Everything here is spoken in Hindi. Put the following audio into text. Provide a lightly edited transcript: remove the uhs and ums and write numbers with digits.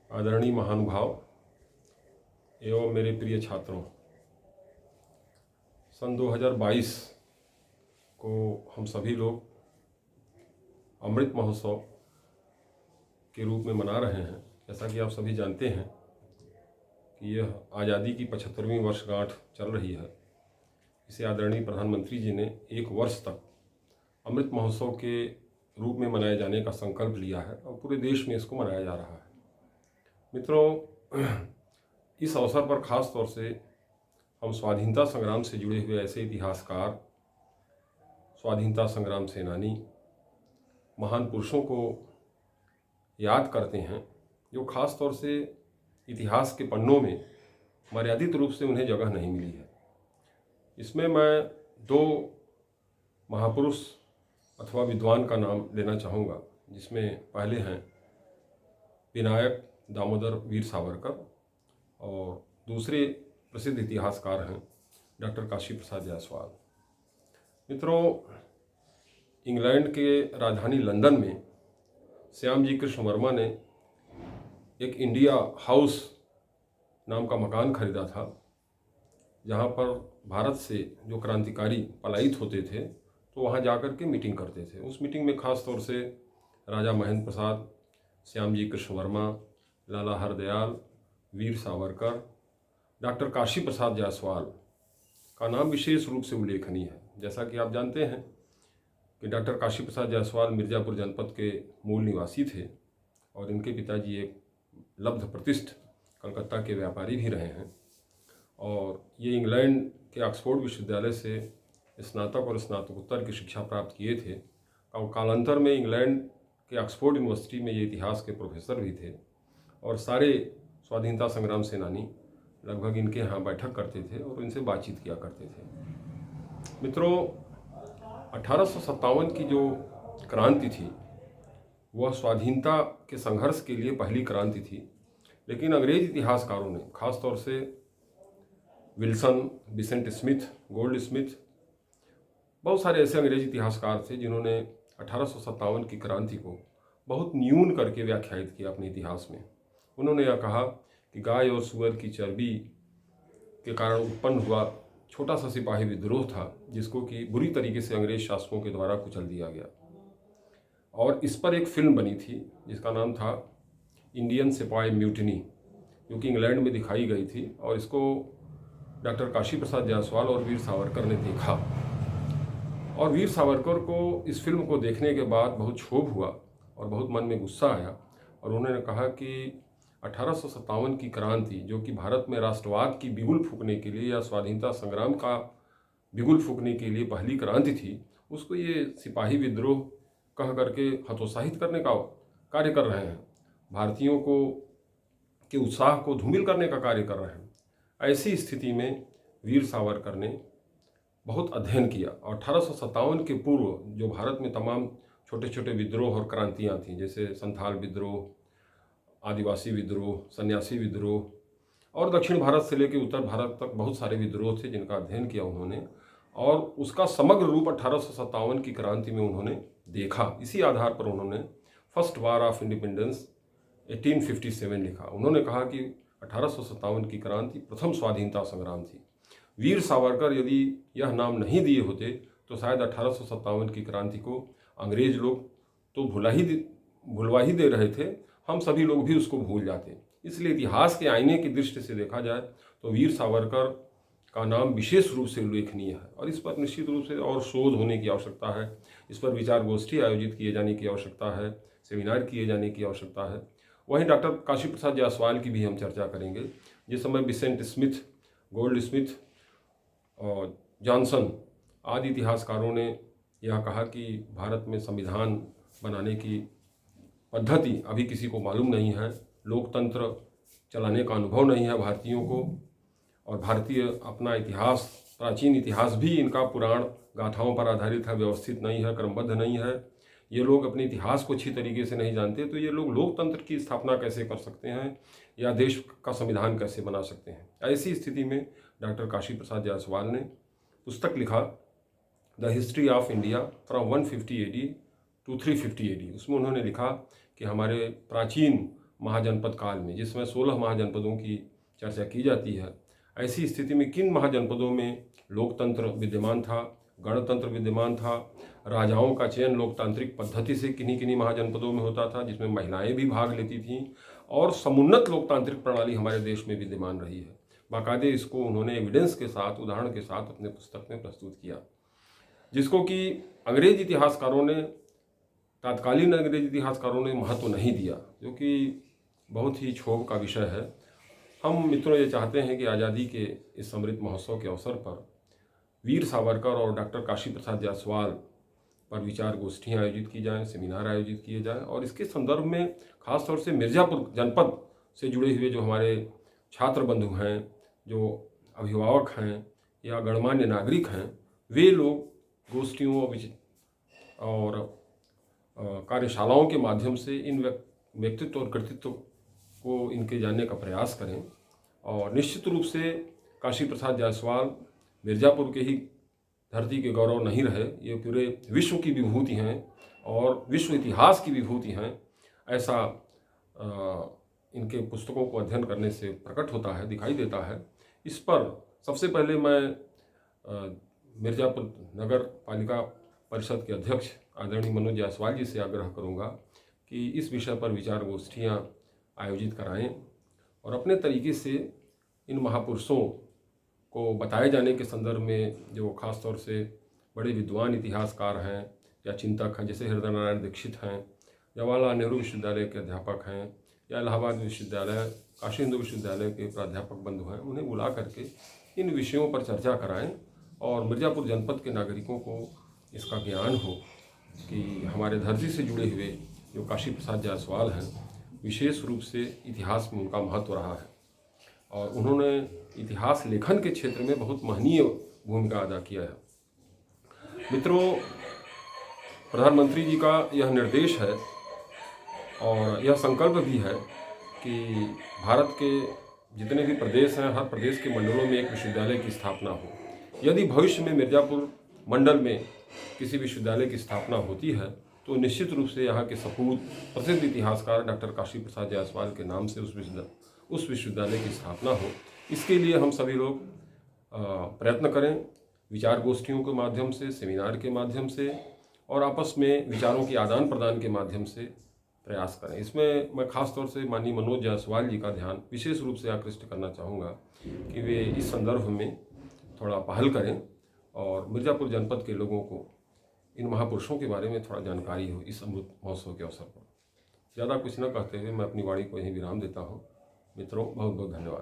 आदरणीय महानुभाव एवं मेरे प्रिय छात्रों, सन 2022 को हम सभी लोग अमृत महोत्सव के रूप में मना रहे हैं। जैसा कि आप सभी जानते हैं कि यह आज़ादी की 75वीं वर्षगांठ चल रही है। इसे आदरणीय प्रधानमंत्री जी ने 1 वर्ष तक अमृत महोत्सव के रूप में मनाए जाने का संकल्प लिया है और पूरे देश में इसको मनाया जा रहा है। मित्रों, इस अवसर पर ख़ास तौर से हम स्वाधीनता संग्राम से जुड़े हुए ऐसे इतिहासकार, स्वाधीनता संग्राम सेनानी, महान पुरुषों को याद करते हैं जो ख़ास तौर से इतिहास के पन्नों में मर्यादित रूप से उन्हें जगह नहीं मिली है। इसमें मैं 2 महापुरुष अथवा विद्वान का नाम लेना चाहूँगा, जिसमें पहले हैं विनायक दामोदर वीर सावरकर और दूसरे प्रसिद्ध इतिहासकार हैं डॉक्टर काशी प्रसाद जायसवाल। मित्रों, इंग्लैंड के राजधानी लंदन में श्याम जी कृष्ण वर्मा ने एक इंडिया हाउस नाम का मकान खरीदा था, जहाँ पर भारत से जो क्रांतिकारी पलायित होते थे तो वहाँ जाकर के मीटिंग करते थे। उस मीटिंग में ख़ास तौर से राजा महेंद्र प्रसाद, श्याम जी कृष्ण वर्मा, लाला हरदयाल, वीर सावरकर, डॉक्टर काशी प्रसाद जायसवाल का नाम विशेष रूप से उल्लेखनीय है। जैसा कि आप जानते हैं कि डॉक्टर काशी प्रसाद जायसवाल मिर्ज़ापुर जनपद के मूल निवासी थे और इनके पिताजी एक लब्ध प्रतिष्ठ कलकत्ता के व्यापारी भी रहे हैं और ये इंग्लैंड के ऑक्सफोर्ड विश्वविद्यालय से स्नातक और स्नातकोत्तर की शिक्षा प्राप्त किए थे और कालांतर में इंग्लैंड के ऑक्सफोर्ड यूनिवर्सिटी में ये इतिहास के प्रोफेसर भी थे और सारे स्वाधीनता संग्राम सेनानी लगभग इनके यहाँ बैठक करते थे और इनसे बातचीत किया करते थे। मित्रों, 1857 की जो क्रांति थी वह स्वाधीनता के संघर्ष के लिए पहली क्रांति थी, लेकिन अंग्रेज इतिहासकारों ने, खास तौर से Wilson, Besant Smith, gold Smith, बहुत सारे ऐसे अंग्रेज इतिहासकार थे जिन्होंने 1857 की क्रांति को बहुत न्यून करके व्याख्यायित किया अपने इतिहास में। उन्होंने यह कहा कि गाय और सूअर की चर्बी के कारण उत्पन्न हुआ छोटा सा सिपाही विद्रोह था, जिसको कि बुरी तरीके से अंग्रेज शासकों के द्वारा कुचल दिया गया और इस पर एक फिल्म बनी थी जिसका नाम था इंडियन सिपाही म्यूटिनी, जो कि इंग्लैंड में दिखाई गई थी और इसको डॉक्टर काशी प्रसाद जायसवाल और वीर सावरकर ने देखा और वीर सावरकर को इस फिल्म को देखने के बाद बहुत क्षोभ हुआ और बहुत मन में गुस्सा आया और उन्होंने कहा कि 1857 की क्रांति, जो कि भारत में राष्ट्रवाद की बिगुल फूंकने के लिए या स्वाधीनता संग्राम का बिगुल फूंकने के लिए पहली क्रांति थी, उसको ये सिपाही विद्रोह कह करके हतोत्साहित करने का कार्य कर रहे हैं, भारतीयों को के उत्साह को धूमिल करने का कार्य कर रहे हैं। ऐसी स्थिति में वीर सावरकर ने बहुत अध्ययन किया और 1857 के पूर्व जो भारत में तमाम छोटे छोटे विद्रोह और क्रांतियाँ थीं, जैसे संथाल विद्रोह, आदिवासी विद्रोह, सन्यासी विद्रोह और दक्षिण भारत से लेकर उत्तर भारत तक बहुत सारे विद्रोह थे जिनका अध्ययन किया उन्होंने और उसका समग्र रूप 1857 की क्रांति में उन्होंने देखा। इसी आधार पर उन्होंने फर्स्ट वार ऑफ इंडिपेंडेंस 1857 लिखा। उन्होंने कहा कि 1857 की क्रांति प्रथम स्वाधीनता संग्राम थी। वीर सावरकर यदि यह नाम नहीं दिए होते तो शायद 1857 की क्रांति को अंग्रेज लोग तो भुलवा ही दे रहे थे, हम सभी लोग भी उसको भूल जाते। इसलिए इतिहास के आईने की दृष्टि से देखा जाए तो वीर सावरकर का नाम विशेष रूप से उल्लेखनीय है और इस पर निश्चित रूप से और शोध होने की आवश्यकता है, इस पर विचार गोष्ठी आयोजित किए जाने की आवश्यकता है, सेमिनार किए जाने की आवश्यकता है। वहीं डॉक्टर काशी प्रसाद जायसवाल की भी हम चर्चा करेंगे। जिस समय बिसेंट स्मिथ, गोल्ड स्मिथ और जॉनसन आदि इतिहासकारों ने यह कहा कि भारत में संविधान बनाने की पद्धति अभी किसी को मालूम नहीं है, लोकतंत्र चलाने का अनुभव नहीं है भारतीयों को और भारतीय अपना इतिहास, प्राचीन इतिहास भी इनका पुराण गाथाओं पर आधारित है, व्यवस्थित नहीं है, क्रमबद्ध नहीं है, ये लोग अपने इतिहास को अच्छी तरीके से नहीं जानते, तो ये लोग लोकतंत्र की स्थापना कैसे कर सकते हैं या देश का संविधान कैसे बना सकते हैं। ऐसी स्थिति में डॉक्टर काशी प्रसाद जायसवाल ने पुस्तक लिखा the history of India from 150 AD to 350 AD। उसमें उन्होंने लिखा कि हमारे प्राचीन महाजनपद काल में, जिसमें 16 महाजनपदों की चर्चा की जाती है, ऐसी स्थिति में किन महाजनपदों में लोकतंत्र विद्यमान था, गणतंत्र विद्यमान था, राजाओं का चयन लोकतांत्रिक पद्धति से किन्हीं किन्हीं महाजनपदों में होता था, जिसमें महिलाएं भी भाग लेती थीं, और समुन्नत लोकतांत्रिक प्रणाली हमारे देश में विद्यमान रही है। बाकायदे इसको उन्होंने एविडेंस के साथ, उदाहरण के साथ अपने पुस्तक में प्रस्तुत किया, जिसको कि अंग्रेज इतिहासकारों ने, तत्कालीन अंग्रेज इतिहासकारों ने महत्व नहीं दिया, जो कि बहुत ही क्षोभ का विषय है। हम मित्रों ये चाहते हैं कि आज़ादी के इस अमृत महोत्सव के अवसर पर वीर सावरकर और डॉक्टर काशी प्रसाद जायसवाल पर विचार गोष्ठियाँ आयोजित की जाएं, सेमिनार आयोजित किए जाएं, और इसके संदर्भ में खासतौर से मिर्ज़ापुर जनपद से जुड़े हुए जो हमारे छात्र बंधु हैं, जो अभिभावक हैं या गणमान्य नागरिक हैं, वे लोग गोष्ठियों और कार्यशालाओं के माध्यम से इन व्यक्तित्व और कृतित्व को इनके जानने का प्रयास करें। और निश्चित रूप से काशी प्रसाद जायसवाल मिर्ज़ापुर के ही धरती के गौरव नहीं रहे, ये पूरे विश्व की विभूति हैं और विश्व इतिहास की विभूति हैं, ऐसा इनके पुस्तकों को अध्ययन करने से प्रकट होता है, दिखाई देता है। इस पर सबसे पहले मैं मिर्ज़ापुर नगर पालिका परिषद के अध्यक्ष आदरणीय मनोज जायसवाल जी से आग्रह करूंगा कि इस विषय पर विचार गोष्ठियाँ आयोजित कराएं और अपने तरीके से इन महापुरुषों को बताए जाने के संदर्भ में, जो खास तौर से बड़े विद्वान इतिहासकार हैं या चिंतक हैं, जैसे हृदय नारायण दीक्षित हैं, जवाहरलाल नेहरू विश्वविद्यालय के अध्यापक हैं, या इलाहाबाद विश्वविद्यालय, काशी हिंदू विश्वविद्यालय के प्राध्यापक बंधु हैं, उन्हें बुला करके इन विषयों पर चर्चा कराएं और मिर्ज़ापुर जनपद के नागरिकों को इसका ज्ञान हो कि हमारे धरती से जुड़े हुए जो काशी प्रसाद जायसवाल हैं, विशेष रूप से इतिहास में उनका महत्व रहा है और उन्होंने इतिहास लेखन के क्षेत्र में बहुत महनीय भूमिका अदा किया है। मित्रों, प्रधानमंत्री जी का यह निर्देश है और यह संकल्प भी है कि भारत के जितने भी प्रदेश हैं, हर प्रदेश के मंडलों में एक विश्वविद्यालय की स्थापना हो। यदि भविष्य में मिर्ज़ापुर मंडल में किसी विश्वविद्यालय की स्थापना होती है तो निश्चित रूप से यहाँ के सपूत प्रसिद्ध इतिहासकार डॉक्टर काशी प्रसाद जायसवाल के नाम से उस विश्वविद्यालय की स्थापना हो। इसके लिए हम सभी लोग प्रयत्न करें, विचार गोष्ठियों के माध्यम से, सेमिनार के माध्यम से और आपस में विचारों की आदान प्रदान के माध्यम से प्रयास करें। इसमें मैं खास तौर से माननीय मनोज जायसवाल जी का ध्यान विशेष रूप से आकृष्ट करना चाहूँगा कि वे इस संदर्भ में थोड़ा पहल करें और मिर्ज़ापुर जनपद के लोगों को इन महापुरुषों के बारे में थोड़ा जानकारी हो इस अमृत महोत्सव के अवसर पर। ज़्यादा कुछ न कहते हुए मैं अपनी वाणी को यहीं विराम देता हूँ। मित्रों, बहुत बहुत धन्यवाद।